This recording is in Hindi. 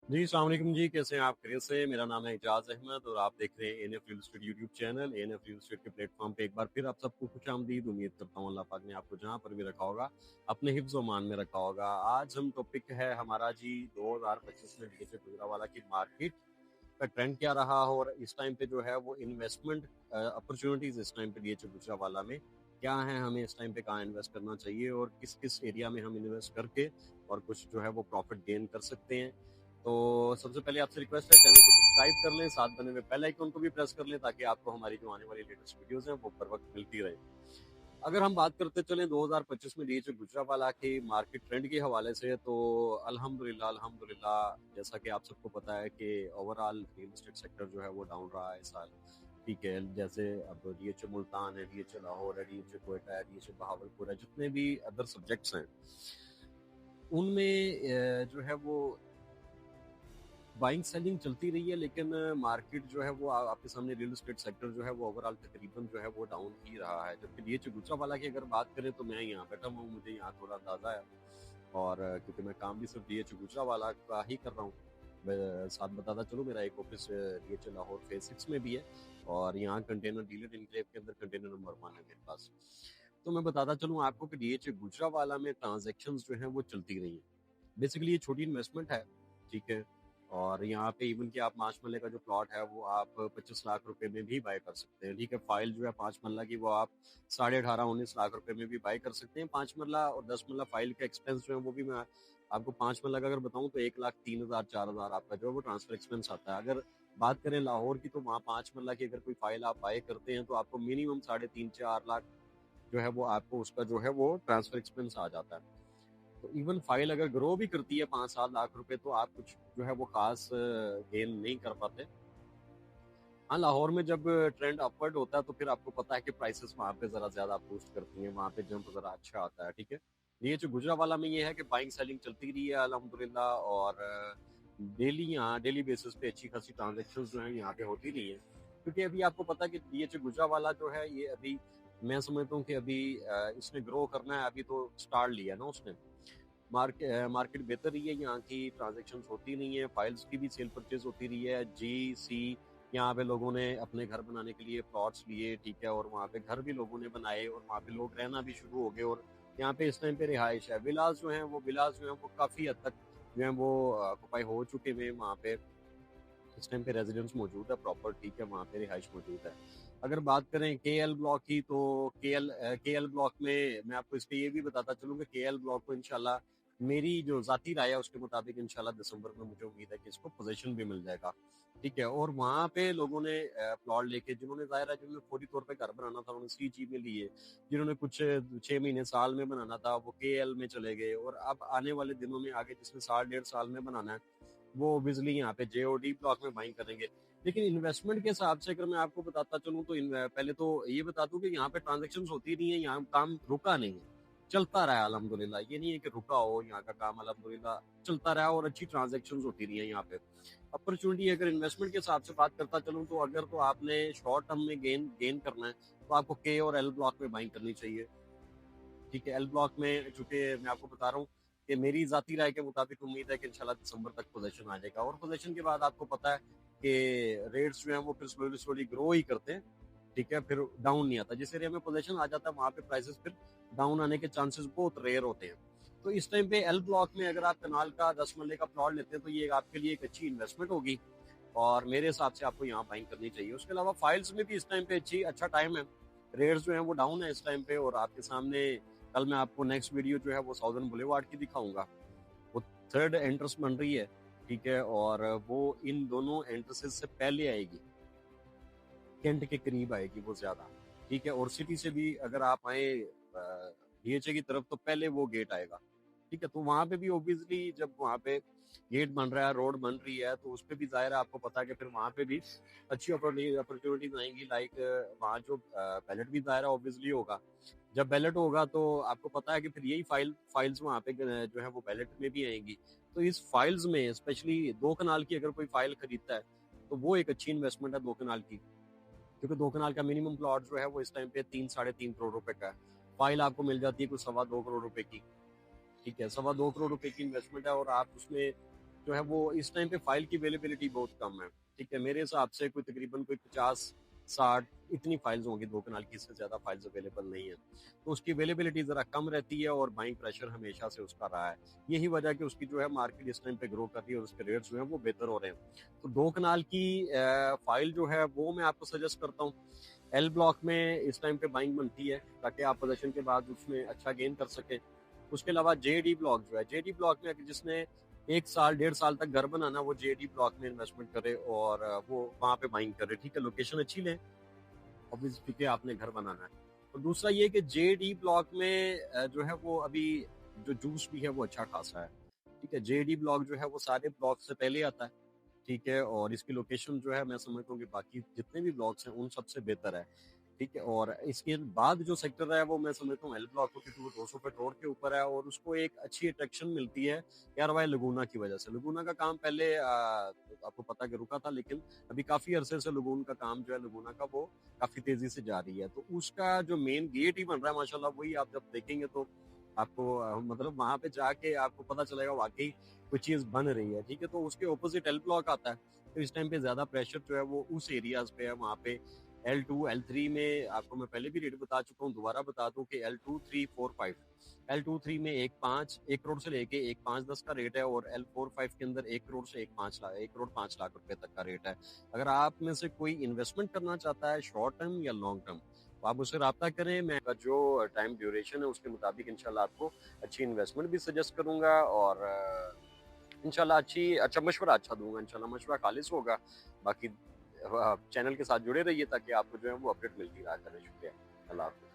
जी, अस्सलाम वालेकुम जी, कैसे हैं आप? खैरियत से? मेरा नाम है एजाज़ अहमद और आप देख रहे हैं ANF real estate YouTube channel. ANF real estate के प्लेटफ़ॉर्म पे एक बार फिर आप सबको खुशामदीद। उम्मीद करता हूँ अल्लाह पाक ने आपको जहाँ पर भी रखा होगा, अपने हिफ्ज़-ओ मान में रखा होगा। आज हम टॉपिक है हमारा जी 2025 में डीएचए गुजरांवाला की मार्केट का ट्रेंड क्या रहा और इस टाइम पे जो है वो इन्वेस्टमेंट अपॉर्चुनिटीज़ इस टाइम पे डीएचए गुजरांवाला में क्या हैं? हमें इस टाइम पे कहाँ इन्वेस्ट करना चाहिए और किस-किस एरिया में हम इन्वेस्ट करके और कुछ जो है वो प्रॉफ़िट गेन कर सकते हैं। तो सबसे पहले आपसे रिक्वेस्ट है चैनल को सब्सक्राइब कर लें, साथ बने हुए बेल आइकन को भी प्रेस कर लें ताकि आपको हमारी जो आने वाली लेटेस्ट वीडियोस हैं वो बर वक्त मिलती रहे। अगर हम बात करते चलें 2025 में डीएचए गुजरांवाला के मार्केट ट्रेंड के हवाले से तो अल्हम्दुलिल्लाह अल्हम्दुलिल्लाह जैसा कि आप सबको पता है कि ओवरऑल रियल एस्टेट सेक्टर जो है वो डाउन रहा है इस साल। ठीक है, जैसे अब डीएचए मुल्तान है, डीएचए लाहौर है, डीएचए क्वेटा है, डीएचए बहावलपुर है, जितने भी अदर सब्जेक्ट्स हैं उनमें जो है वो बाइंग सेलिंग चलती रही है, लेकिन मार्केट जो है वो आपके सामने रियल एस्टेट सेक्टर जो है वो ओवरऑल तकरीबन जो है वो डाउन ही रहा है। जबकि डीएचए गुजरांवाला की अगर बात करें तो मैं यहाँ बैठा हूँ, मुझे यहाँ थोड़ा अंदाजा है और क्योंकि मैं काम भी सिर्फ डीएचए गुजरांवाला का ही कर रहा हूँ। मैं साथ बताता चलूँ, मेरा एक ऑफिस डीएचए लाहौर फेज 6 में भी है और यहाँ कंटेनर डीलर इनक्लेव के अंदर कंटेनर नंबर 1 है मेरे पास। तो मैं बताता चलूँ आपको कि डीएचए गुजरांवाला में ट्रांजेक्शन जो है वो चलती रही है। बेसिकली ये छोटी इन्वेस्टमेंट है, ठीक है। और यहाँ पे इवन कि आप 5 मरले का जो प्लॉट है वो आप 25 लाख रुपए में भी बाय कर सकते हैं, ठीक है। फाइल जो है 5 मरला की वो आप 18.5-19 लाख रुपए में भी बाय कर सकते हैं। 5 मरला और 10 मरला फाइल का एक्सपेंस जो है वो भी मैं आपको 5 मरला का अगर बताऊं तो 1,03,000 4,000 आपका जो है वो ट्रांसफर एक्सपेंस आता है। अगर बात करें लाहौर की तो वहाँ 5 मरला की अगर कोई फाइल आप बाय करते हैं तो आपको मिनिमम 3.5 4 लाख जो है वो आपको उसका जो है वो ट्रांसफर एक्सपेंस आ जाता है। तो इवन फाइल अगर ग्रो भी करती है 5-7 लाख रुपए तो आप कुछ जो है वो खास गेन नहीं कर पाते। हाँ, लाहौर में जब ट्रेंड अपवर्ड होता है तो फिर आपको पता है कि प्राइसेस वहाँ पे जरा ज्यादा बूस्ट करती हैं, वहाँ पे जंप जरा अच्छा आता है, ठीक है। ये जो गुजरांवाला में ये है कि बाइंग सेलिंग चलती रही है अल्हम्दुलिल्लाह और डेली यहाँ डेली बेसिस पे अच्छी खासी ट्रांजेक्शन जो है यहाँ पे होती रही है। क्योंकि अभी आपको पता है कि ये जो गुजरांवाला जो है ये अभी मैं समझता हूँ कि अभी इसने ग्रो करना है, अभी तो स्टार्ट लिया ना उसने। मार्केट बेहतर रही है, यहाँ की ट्रांजेक्शन होती नहीं है, फाइल्स की भी सेल परचेज होती रही है। जी सी यहाँ पे लोगों ने अपने घर बनाने के लिए प्लॉट्स लिए, ठीक है, और वहाँ पे घर भी लोगों ने बनाए और वहाँ पे लोग रहना भी शुरू हो गए और यहाँ पे इस टाइम पे रिहाइश है। विलास जो है वो काफ़ी हद तक जो है वो ऑक्युपाई हो चुके हुए वहाँ पे इस टाइम पे रेजिडेंस मौजूद है प्रॉपर, ठीक है, वहाँ पे रिहाइश मौजूद है। अगर बात करें केएल ब्लॉक की तो केएल ब्लॉक में मैं आपको इसके ये भी बताता चलूँ कि केएल ब्लॉक को इंशाल्लाह मेरी जो जाती राय है उसके मुताबिक इंशाल्लाह दिसंबर में मुझे उम्मीद है कि इसको पोजीशन भी मिल जाएगा, ठीक है। और वहाँ पे लोगों ने प्लॉट लेके जिन्होंने जाहिर है जिन्होंने फौरी तौर पे घर बनाना था उन्होंने सीजी में लिए, जिन्होंने कुछ 6 महीने साल में बनाना था वो केएल में चले गए और अब आने वाले दिनों में आगे जिसने साल 1.5 साल में बनाना है वो ऑब्वियसली यहाँ पे जेओडी ब्लॉक में बाइंग करेंगे। लेकिन इन्वेस्टमेंट के हिसाब से अगर मैं आपको बताता चलूँ तो पहले तो ये बता दूं कि यहाँ पे ट्रांजेक्शन होती नहीं है, यहाँ काम रुका नहीं है, चलता रहा है अल्हम्दुलिल्लाह। ये नहीं है कि रुका हो, यहाँ का काम अल्हम्दुलिल्लाह चलता रहा और अच्छी ट्रांजेक्शन होती रही है यहाँ पे। अपॉर्चुनिटी अगर इन्वेस्टमेंट के हिसाब से बात करता चलूँ तो अगर तो आपने शॉर्ट टर्म में गेन गेन करना है तो आपको के और एल ब्लॉक में बाइंग करनी चाहिए, ठीक है। एल ब्लॉक में चूंकि मैं आपको बता रहा हूँ कि मेरी जाती राय के मुताबिक उम्मीद है कि इंशाल्लाह दिसंबर तक पोजीशन आ जाएगा और पोजीशन के बाद आपको पता है कि रेट्स जो है वो फिर स्लोली स्लोली ग्रो ही करते हैं, ठीक है, फिर डाउन नहीं आता। जिस एरिया में पोजीशन आ जाता है वहां पे प्राइसेस फिर डाउन आने के चांसेस बहुत रेयर होते हैं। तो इस टाइम पे एल ब्लॉक में अगर आप कनाल का 10 मरले का प्लॉट लेते हैं तो ये आपके लिए एक अच्छी इन्वेस्टमेंट होगी और मेरे हिसाब से आपको यहाँ बाइंग करनी चाहिए। उसके अलावा फाइल्स में भी इस टाइम पे अच्छा टाइम है, रेट्स जो है वो डाउन है इस टाइम पे और आपके सामने कल मैं आपको नेक्स्ट वीडियो जो है वो साउदर्न बुलेवार्ड की दिखाऊंगा। वो थर्ड एंट्रेंस बन रही है, ठीक है, और वो इन दोनों एंट्रेंसेस से पहले आएगी, कैंट के करीब आएगी वो ज्यादा, ठीक है। और सिटी से भी अगर आप आए डीएचए की तरफ तो पहले वो गेट आएगा, ठीक है। तो वहां पे भी ऑब्वियसली जब वहां पे गेट बन रहा है, रोड बन रही है, तो उस पर भी जाहिर है आपको पता है कि फिर वहां पे भी अच्छी अपॉर्चुनिटीज आएंगी। लाइक वहाँ जो बैलेट भी जाहिर है ऑब्वियसली होगा। जब बैलेट होगा तो आपको पता है कि फिर यही फाइल्स वहाँ पे जो है वो बैलेट में भी आएंगी। तो इस फाइल्स में स्पेशली 2 कनाल की अगर कोई फाइल खरीदता है तो वो एक अच्छी इन्वेस्टमेंट है 2 कनाल की, क्योंकि 2 कनाल का मिनिमम प्लॉट जो है वो इस टाइम पे 3-3.5 करोड़ रुपए का है। फाइल आपको मिल जाती है कुछ 2.25 करोड़ रुपए की, ठीक है। 2.25 करोड़ रुपए की इन्वेस्टमेंट है और आप उसमें जो है वो इस टाइम पे फाइल की अवेलेबिलिटी बहुत कम है। ठीक है, मेरे हिसाब से कोई तकरीबन कोई 50-60 इतनी फाइल्स होंगी 2 कनाल की, इससे ज़्यादा फाइल्स अवेलेबल नहीं है। तो उसकी अवेलेबिलिटी ज़रा कम रहती है और बाइंग प्रेशर हमेशा से उसका रहा है। यही वजह है कि उसकी जो है मार्केट इस टाइम पे ग्रो कर रही है और उसके रेट्स जो हैं वो बेहतर हो रहे हैं। तो 2 कनाल की फाइल जो है वो मैं आपको सजेस्ट करता हूँ। एल ब्लॉक में इस टाइम पे बाइंग बनती है ताकि आप पोजीशन के बाद उसमें अच्छा गेन कर सकें। उसके अलावा जेडी ब्लॉक जो है, जेडी ब्लॉक में अगर जिसने 1 साल 1.5 साल तक घर बनाना, वो जेडी ब्लॉक में इन्वेस्टमेंट करे और वो वहाँ पे बाइंग करे। ठीक है, लोकेशन अच्छी लें, ऑब्वियस क्योंकि आपने घर बनाना है। और दूसरा ये कि जेडी ब्लॉक में जो है वो अभी जो जूस भी है वो अच्छा खासा है। ठीक है, जेडी ब्लॉक जो है वो सारे ब्लॉक से पहले आता है। ठीक है, और इसकी लोकेशन जो है मैं समझता हूँ कि बाकी जितने भी ब्लॉक्स हैं उन सबसे बेहतर है। ठीक है, और इसके बाद जो सेक्टर है वो मैं समझता हूँ एल ब्लॉक को, क्योंकि वो 200 फीट रोड के ऊपर है और उसको एक अच्छी अट्रैक्शन मिलती है यार वाई लगूना की वजह से। लगूना का काम पहले आपको पता कि रुका था, लेकिन अभी काफी अरसे से लगून का काम जो है लगूना का वो काफी तेजी से जा रही है। तो उसका जो मेन गेट ही बन रहा है माशाल्लाह, वही आप जब देखेंगे तो आपको मतलब वहां पे जाके आपको पता चलेगा वाकई कोई चीज बन रही है। ठीक है, तो उसके ऑपोजिट एल ब्लॉक आता है। तो इस टाइम पे ज्यादा प्रेशर जो है वो उस एरियाज पे है। वहाँ पे L2 L3 में आपको मैं पहले भी रेट बता चुका हूँ, दोबारा बता दूं कि L2 3 4 5, L2 3 में 1 करोड़ से लेके 1.5-10 का रेट है और L4 5 के अंदर 1 करोड़ से 1 करोड़ 5 लाख रुपए तक का रेट है। अगर आप में से कोई इन्वेस्टमेंट करना चाहता है शॉर्ट टर्म या लॉन्ग टर्म, तो आप उससे रब्ता करें। मैं जो टाइम ड्यूरेशन है उसके मुताबिक इंशाल्लाह आपको अच्छी इन्वेस्टमेंट भी सजेस्ट करूंगा और इंशाल्लाह अच्छा मशवरा अच्छा दूंगा। इंशाल्लाह मशवरा खालिस होगा। बाकी चैनल के साथ जुड़े रहिए ताकि आपको जो है वो अपडेट मिलती रहा करें। शुक्रिया। अल्लाह हाफ़िज़।